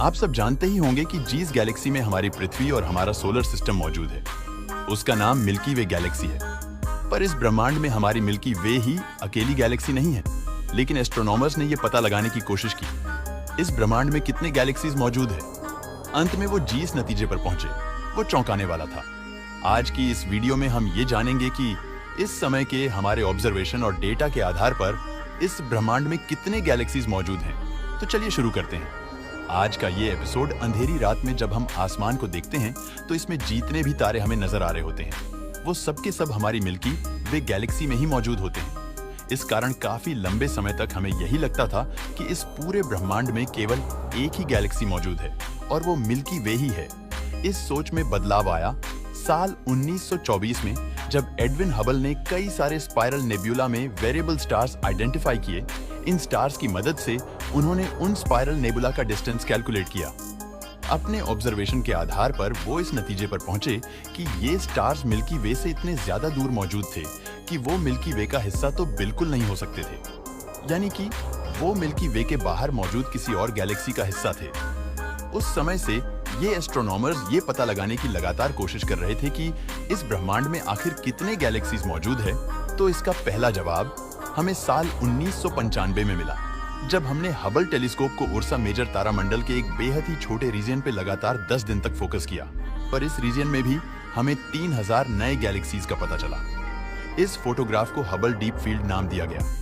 आप सब जानते ही होंगे कि जीस गैलेक्सी में हमारी पृथ्वी और हमारा सोलर सिस्टम मौजूद है। उसका नाम मिल्की वे गैलेक्सी है। पर इस ब्रह्मांड में हमारी मिल्की वे ही अकेली गैलेक्सी नहीं है, लेकिन एस्ट्रोनॉमर्स ने यह पता लगाने की कोशिश की इस ब्रह्मांड में कितने गैलेक्सीज मौजूद है। अंत में वो जीस नतीजे पर पहुंचे। वो चौंकाने वाला था। आज की इस वीडियो में हम ये जानेंगे कि इस समय के हमारे ऑब्जर्वेशन और डेटा के आधार पर इस ब्रह्मांड में कितने गैलेक्सीज मौजूद हैं। तो चलिए शुरू करते हैं। आज का ये एपिसोड अंधेरी रात में जब हम आसमान को देखते हैं तो इसमें जितने भी तारे हमें नजर आ रहे होते हैं वो सब के सब हमारी मिल्की वे गैलेक्सी में ही मौजूद होते हैं। इस कारण काफी लंबे समय तक हमें यही लगता था कि इस पूरे ब्रह्मांड में केवल एक ही गैलेक्सी मौजूद है और वो मिल्की वे ही है। इस सोच में बदलाव आया साल 1924 में, जब एडविन हबल ने कई सारे स्पाइरल नेब्यूला में वेरिएबल स्टार्स आइडेंटिफाई किए। इन स्टार्स की मदद से उन्होंने उन स्पाइरल नेबुला का डिस्टेंस कैलकुलेट किया। अपने ऑब्जर्वेशन के आधार पर वो इस नतीजे पर पहुंचे कि ये स्टार्स मिल्की वे से इतने ज्यादा दूर मौजूद थे कि वो मिल्की वे का हिस्सा तो बिल्कुल नहीं हो सकते थे, यानी कि वो मिल्की वे के बाहर मौजूद किसी और गैलेक्सी का हिस्सा थे। उस समय से ये एस्ट्रोनॉमर्स ये पता लगाने की लगातार कोशिश कर रहे थे कि इस ब्रह्मांड में आखिर कितने गैलेक्सीज मौजूद है। तो इसका पहला जवाब हमें साल 1995 में मिला, जब हमने हबल टेलीस्कोप को उर्सा मेजर तारामंडल के एक बेहद ही छोटे रीजन पे लगातार 10 दिन तक फोकस किया। पर इस रीजन में भी हमें 3000 नए गैलेक्सीज का पता चला। इस फोटोग्राफ को हबल डीप फील्ड नाम दिया गया।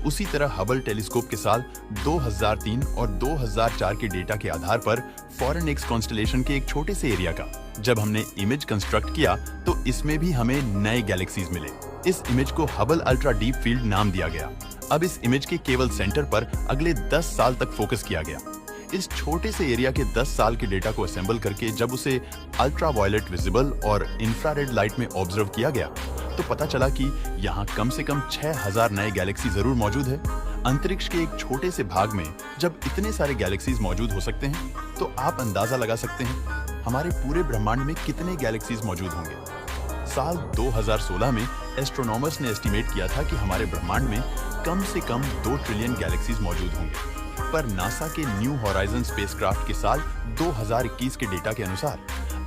उसी तरह हबल टेलीस्कोप के साल 2003 और 2004 के डेटा के आधार पर फॉरेन एक्स कॉन्स्टलेशन के एक छोटे से एरिया का जब हमने इमेज कंस्ट्रक्ट किया तो इसमें भी हमें नए गैलेक्सीज मिले। इस इमेज को हबल अल्ट्रा डीप फील्ड नाम दिया गया। अब इस इमेज के केवल सेंटर पर अगले 10 साल तक फोकस किया गया। इस छोटे से एरिया के 10 साल के डेटा को असेंबल करके जब उसे अल्ट्रा वायलेट विजिबल और इंफ्रारेड लाइट में ऑब्जर्व किया गया तो पता चला कि यहाँ कम से कम 6000 नए गैलेक्सी जरूर मौजूद है। अंतरिक्ष के एक छोटे से भाग में जब इतने सारे गैलेक्सीज मौजूद हो सकते हैं तो आप अंदाजा लगा सकते हैं हमारे पूरे ब्रह्मांड में कितने गैलेक्सीज मौजूद होंगे। साल 2016 में एस्ट्रोनॉमर्स ने एस्टिमेट किया था कि हमारे ब्रह्मांड में कम से कम 2 ट्रिलियन गैलेक्सीज मौजूद होंगे। पर नासा के न्यू होराइजन स्पेसक्राफ्ट के साल 2021 के डेटा के अनुसार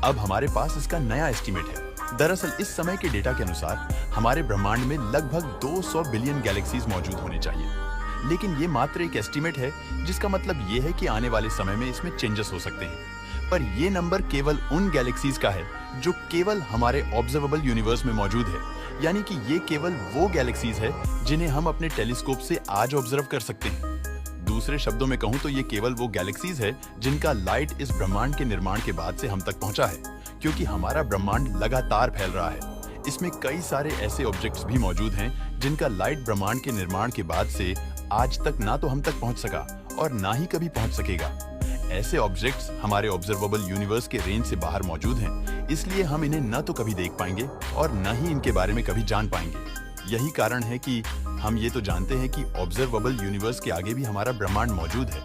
अब हमारे पास इसका नया एस्टिमेट है। दरअसल इस समय के डेटा के अनुसार हमारे ब्रह्मांड में लगभग 200 बिलियन गैलेक्सीज मौजूद होने चाहिए। लेकिन ये मात्र एक एस्टिमेट है, जिसका मतलब ये है कि आने वाले समय में इसमें चेंजेस हो सकते हैं। पर ये नंबर केवल उन गैलेक्सीज का है जो केवल हमारे ऑब्जर्वेबल यूनिवर्स में मौजूद है, यानी कि ये केवल वो गैलेक्सीज है जिन्हें हम अपने टेलीस्कोप से आज ऑब्जर्व कर सकते हैं। दूसरे शब्दों में कहूं तो ये केवल वो गैलेक्सीज है जिनका लाइट इस ब्रह्मांड के निर्माण के बाद से हम तक पहुंचा है, क्योंकि हमारा ब्रह्मांड लगातार फैल रहा है। इसमें कई सारे ऐसे ऑब्जेक्ट्स भी मौजूद हैं जिनका लाइट ब्रह्मांड के निर्माण के बाद से आज तक ना तो हम तक पहुंच सका और ना ही कभी पहुंच सकेगा। ऐसे ऑब्जेक्ट्स हमारे ऑब्जर्वेबल यूनिवर्स के रेंज से बाहर मौजूद हैं, इसलिए हम इन्हें न तो कभी देख पाएंगे और न ही इनके बारे में कभी जान पाएंगे। यही कारण है कि हम ये तो जानते हैं कि ऑब्जर्वेबल यूनिवर्स के आगे भी हमारा ब्रह्मांड मौजूद है,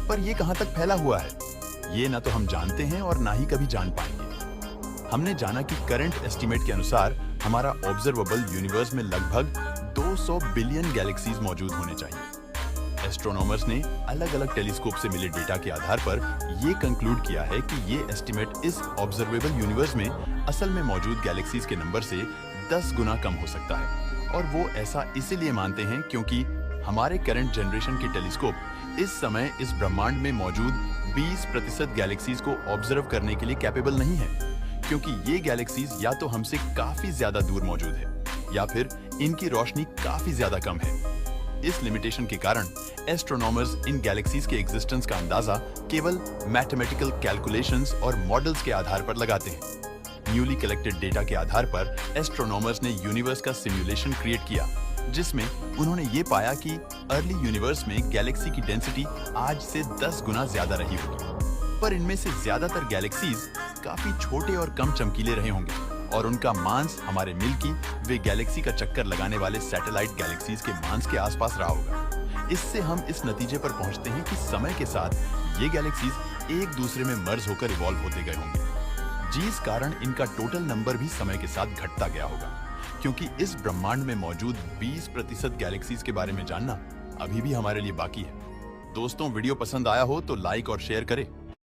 पर ये कहां तक फैला हुआ है ये न तो हम जानते हैं और ना ही कभी जान पाएंगे। हमने जाना कि करंट एस्टिमेट के अनुसार हमारा ऑब्जर्वेबल यूनिवर्स में लगभग 200 बिलियन गैलेक्सीज मौजूद होने चाहिए। एस्ट्रोनॉमर्स ने अलग अलग टेलीस्कोप से मिले डेटा के आधार पर ये कंक्लूड किया है कि ये एस्टिमेट इस ऑब्जर्वेबल यूनिवर्स में असल में मौजूद गैलेक्सीज के नंबर से 10 गुना कम हो सकता है। और वो ऐसा इसीलिए मानते हैं क्योंकि हमारे करंट जनरेशन के टेलीस्कोप इस समय इस ब्रह्मांड में मौजूद 20% गैलेक्सीज को ऑब्जर्व करने के लिए कैपेबल नहीं है, क्योंकि ये गैलेक्सीज या तो हमसे काफी ज्यादा दूर मौजूद है या फिर इनकी रोशनी काफी ज्यादा कम है। इस लिमिटेशन के कारण एस्ट्रोनॉमर्स इन गैलेक्सीज के एग्जिस्टेंस का अंदाजा केवल मैथमेटिकल कैलकुलेशंस और मॉडल्स के आधार पर लगाते हैं। न्यूली कलेक्टेड डेटा के आधार पर एस्ट्रोनॉमर्स ने यूनिवर्स का सिमुलेशन क्रिएट किया, जिसमें उन्होंने ये पाया कि अर्ली यूनिवर्स में गैलेक्सी की डेंसिटी आज से 10 गुना ज्यादा रही होगी। पर इनमें से ज्यादातर गैलेक्सीज काफी छोटे और कम चमकीले रहे होंगे और उनका मास हमारे मिल्की वे गैलेक्सी का चक्कर लगाने वाले सैटेलाइट गैलेक्सीज के मास के आसपास रहा होगा। इससे हम इस नतीजे पर पहुंचते हैं कि समय के साथ ये गैलेक्सीज एक दूसरे में मर्ज होकर इवॉल्व होते गए होंगे, जिस कारण इनका टोटल नंबर भी समय के साथ घटता गया होगा। क्योंकि इस ब्रह्मांड में मौजूद 20% गैलेक्सीज के बारे में जानना अभी भी हमारे लिए बाकी है। दोस्तों, वीडियो पसंद आया हो तो लाइक और शेयर करें।